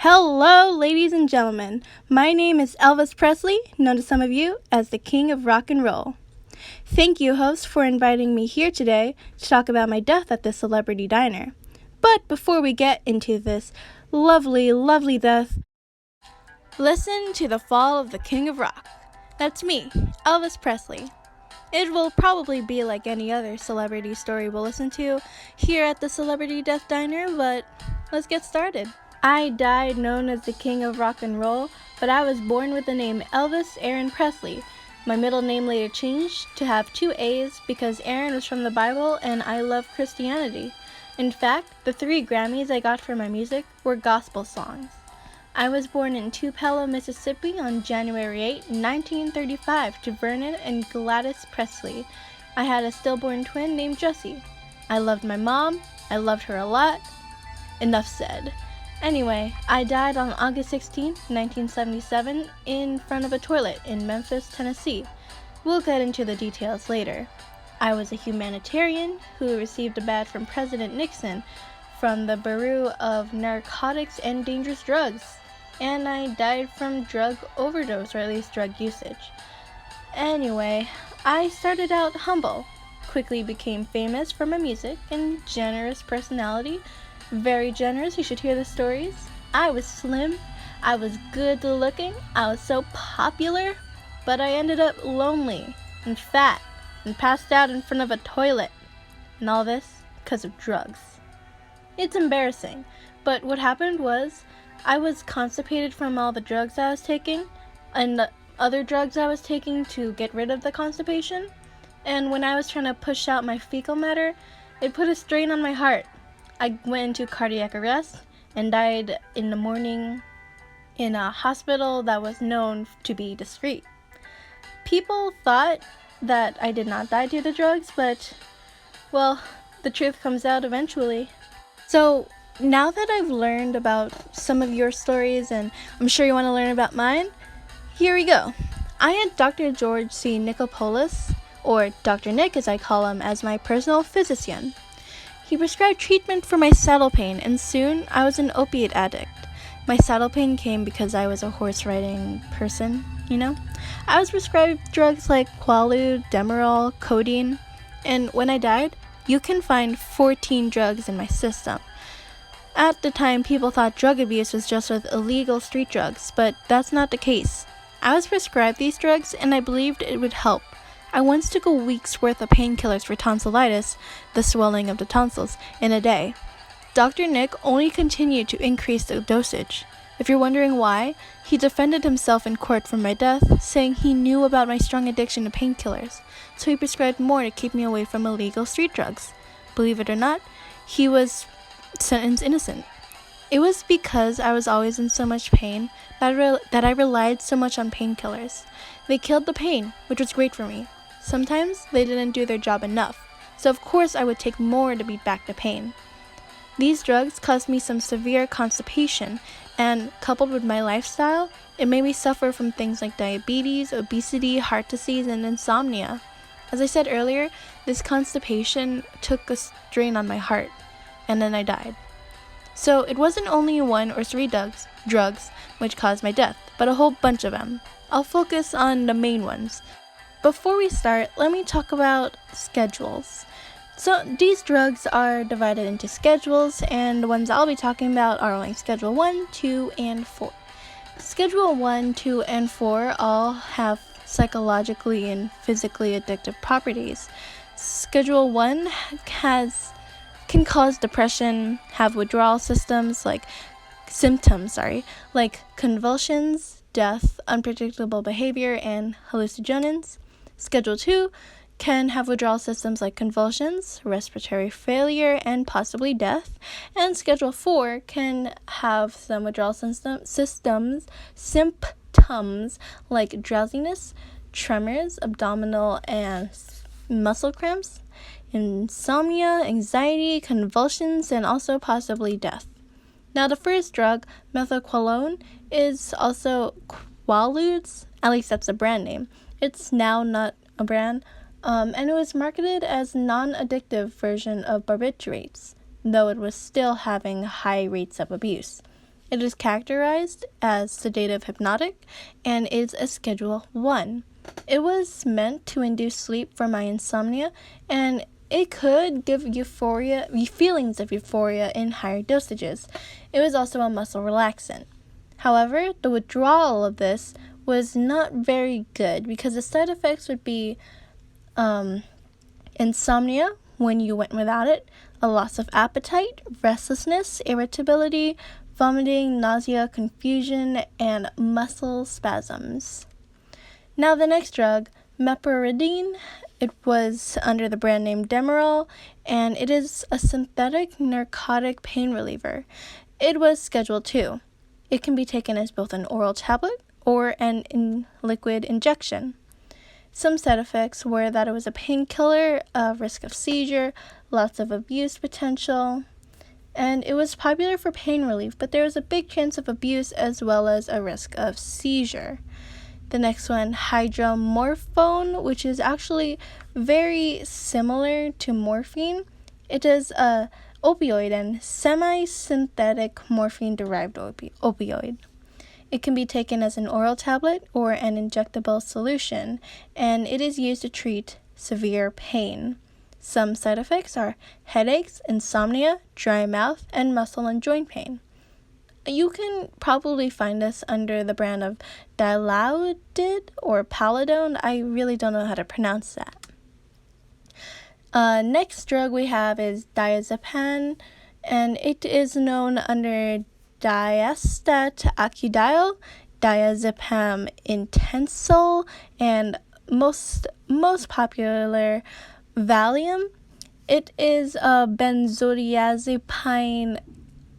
Hello, ladies and gentlemen. My name is Elvis Presley, known to some of you as the King of Rock and Roll. Thank you, host, for inviting me here today to talk about my death at the celebrity diner. But before we get into this lovely, lovely death, listen to the fall of the King of Rock. That's me, Elvis Presley. It will probably be like any other celebrity story we'll listen to here at the Celebrity Death Diner, but let's get started. I died known as the King of Rock and Roll, but I was born with the name Elvis Aaron Presley. My middle name later changed to have 2 A's because Aaron was from the Bible and I love Christianity. In fact, the 3 Grammys I got for my music were gospel songs. I was born in Tupelo, Mississippi on January 8, 1935 to Vernon and Gladys Presley. I had a stillborn twin named Jessie. I loved my mom. I loved her a lot. Enough said. Anyway, I died on August 16, 1977 in front of a toilet in Memphis, Tennessee. We'll get into the details later. I was a humanitarian who received a badge from President Nixon from the Bureau of Narcotics and Dangerous Drugs, and I died from drug overdose, or at least drug usage. Anyway, I started out humble, quickly became famous for my music and generous personality. Very generous, you should hear the stories. I was slim, I was good looking, I was so popular, but I ended up lonely and fat and passed out in front of a toilet. And all this because of drugs. It's embarrassing, but what happened was I was constipated from all the drugs I was taking and the other drugs I was taking to get rid of the constipation. And when I was trying to push out my fecal matter, it put a strain on my heart. I went into cardiac arrest and died in the morning in a hospital that was known to be discreet. People thought that I did not die due to drugs, but, well, the truth comes out eventually. So, now that I've learned about some of your stories, and I'm sure you want to learn about mine, here we go. I had Dr. George C. Nicopolis, or Dr. Nick as I call him, as my personal physician. He prescribed treatment for my saddle pain, and soon I was an opiate addict. My saddle pain came because I was a horse riding person, you know? I was prescribed drugs like Quaalude, Demerol, Codeine, and when I died, you can find 14 drugs in my system. At the time, people thought drug abuse was just with illegal street drugs, but that's not the case. I was prescribed these drugs and I believed it would help. I once took a week's worth of painkillers for tonsillitis, the swelling of the tonsils, in a day. Dr. Nick only continued to increase the dosage. If you're wondering why, he defended himself in court for my death, saying he knew about my strong addiction to painkillers, so he prescribed more to keep me away from illegal street drugs. Believe it or not, he was sentenced innocent. It was because I was always in so much pain that I relied so much on painkillers. They killed the pain, which was great for me. Sometimes they didn't do their job enough, so of course I would take more to beat back the pain. These drugs caused me some severe constipation, and coupled with my lifestyle, it made me suffer from things like diabetes, obesity, heart disease, and insomnia. As I said earlier, this constipation took a strain on my heart, and then I died. So it wasn't only 1 or 3 drugs which caused my death, but a whole bunch of them. I'll focus on the main ones. Before we start, let me talk about schedules. So these drugs are divided into schedules, and the ones I'll be talking about are only Schedule 1, 2, and 4. Schedule 1, 2, and 4 all have psychologically and physically addictive properties. Schedule 1 can cause depression, have withdrawal symptoms like convulsions, death, unpredictable behavior, and hallucinogens. Schedule 2 can have withdrawal symptoms like convulsions, respiratory failure, and possibly death. And Schedule 4 can have some withdrawal symptoms like drowsiness, tremors, abdominal and muscle cramps, insomnia, anxiety, convulsions, and also possibly death. Now, the first drug, methaqualone, is also Quaaludes, at least that's the brand name. It's now not a brand, and it was marketed as non-addictive version of barbiturates, though it was still having high rates of abuse. It is characterized as sedative hypnotic and is a Schedule 1. It was meant to induce sleep for my insomnia, and it could give feelings of euphoria in higher dosages. It was also a muscle relaxant. However, the withdrawal of this was not very good because the side effects would be insomnia when you went without it, a loss of appetite, restlessness, irritability, vomiting, nausea, confusion, and muscle spasms. Now the next drug, Maparidine, it was under the brand name Demerol, and it is a synthetic narcotic pain reliever. It was Schedule 2. It can be taken as both an oral tablet or an liquid injection. Some side effects were that it was a painkiller, a risk of seizure, lots of abuse potential, and it was popular for pain relief, but there was a big chance of abuse as well as a risk of seizure. The next one, Hydromorphone, which is actually very similar to morphine. It is a opioid and semi-synthetic morphine-derived opioid. It can be taken as an oral tablet or an injectable solution, and it is used to treat severe pain. Some side effects are headaches, insomnia, dry mouth, and muscle and joint pain. You can probably find this under the brand of Dilaudid or Palidone. I really don't know how to pronounce that. Next drug we have is Diazepam, and it is known under Diastat Acudile, Diazepam Intensol, and most popular Valium. It is a benzodiazepine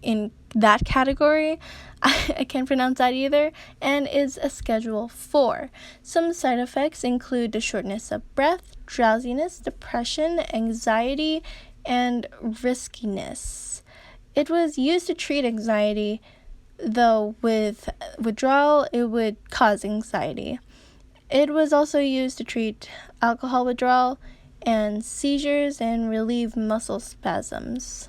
in that category. I can't pronounce that either, and is a Schedule 4. Some side effects include the shortness of breath, drowsiness, depression, anxiety, and riskiness. It was used to treat anxiety, though with withdrawal it would cause anxiety. It was also used to treat alcohol withdrawal and seizures and relieve muscle spasms.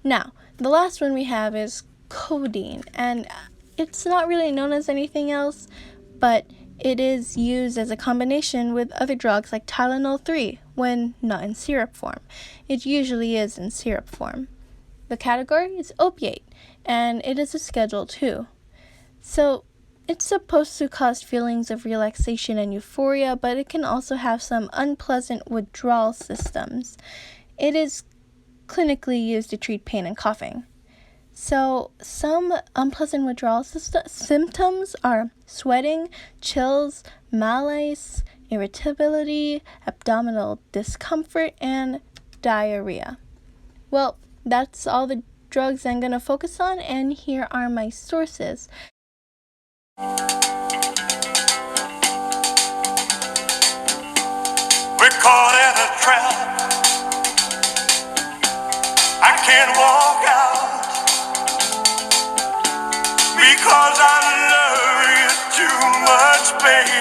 Now, the last one we have is codeine, and it's not really known as anything else, but it is used as a combination with other drugs like Tylenol 3 when not in syrup form. It usually is in syrup form. The category is opiate, and it is a Schedule 2. So it's supposed to cause feelings of relaxation and euphoria, but it can also have some unpleasant withdrawal symptoms. It is clinically used to treat pain and coughing. So some unpleasant withdrawal symptoms are sweating, chills, malaise, irritability, abdominal discomfort, and diarrhea. Well, that's all the drugs I'm going to focus on, and here are my sources. We're caught in a trap. I can't walk out because I love you too much, baby.